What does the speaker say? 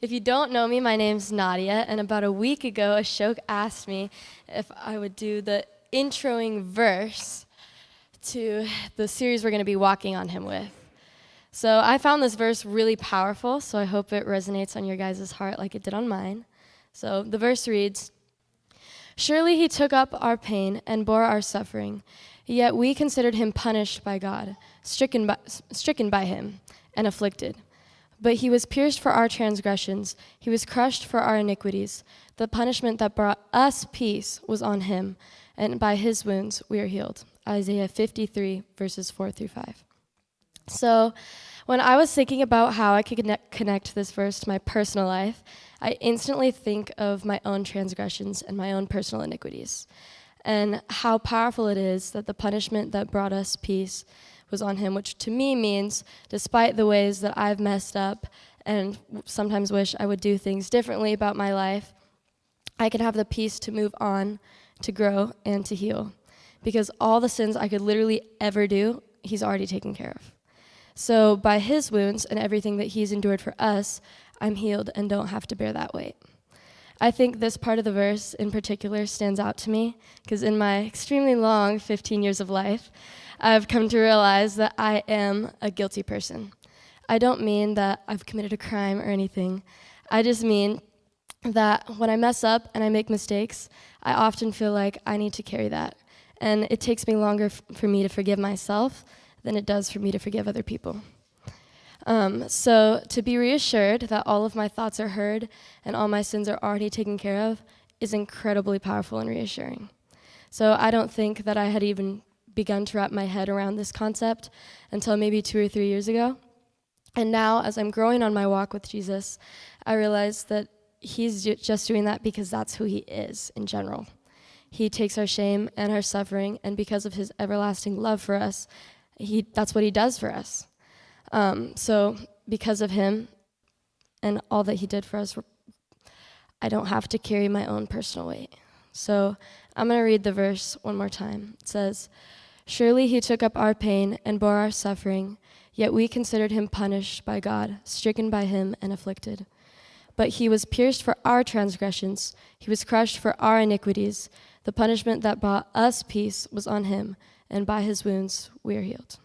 If you don't know me, my name's Nadia, and about a week ago, Ashok asked me if I would do the introing verse to the series we're going to be walking on him with. So I found this verse really powerful, so I hope it resonates on your guys' heart like it did on mine. So the verse reads, "Surely he took up our pain and bore our suffering, yet we considered him punished by God, stricken by him, and afflicted. But he was pierced for our transgressions, he was crushed for our iniquities. The punishment that brought us peace was on him, and by his wounds we are healed." Isaiah 53, verses 4 through 5. So when I was thinking about how I could connect this verse to my personal life, I instantly think of my own transgressions and my own personal iniquities, and how powerful it is that the punishment that brought us peace was on him, which to me means despite the ways that I've messed up and sometimes wish I would do things differently about my life, I can have the peace to move on, to grow, and to heal. Because all the sins I could literally ever do, he's already taken care of. So by his wounds and everything that he's endured for us, I'm healed and don't have to bear that weight. I think this part of the verse in particular stands out to me because in my extremely long 15 years of life, I've come to realize that I am a guilty person. I don't mean that I've committed a crime or anything. I just mean that when I mess up and I make mistakes, I often feel like I need to carry that. And it takes me longer for me to forgive myself than it does for me to forgive other people. So to be reassured that all of my thoughts are heard and all my sins are already taken care of is incredibly powerful and reassuring. So I don't think that I had even begun to wrap my head around this concept until maybe 2 or 3 years ago. And now, as I'm growing on my walk with Jesus, I realize that he's just doing that because that's who he is in general. He takes our shame and our suffering, and because of his everlasting love for us, that's what he does for us. So because of him and all that he did for us, I don't have to carry my own personal weight. So I'm going to read the verse one more time. It says, "Surely he took up our pain and bore our suffering, yet we considered him punished by God, stricken by him and afflicted. But he was pierced for our transgressions, he was crushed for our iniquities. The punishment that brought us peace was on him, and by his wounds we are healed."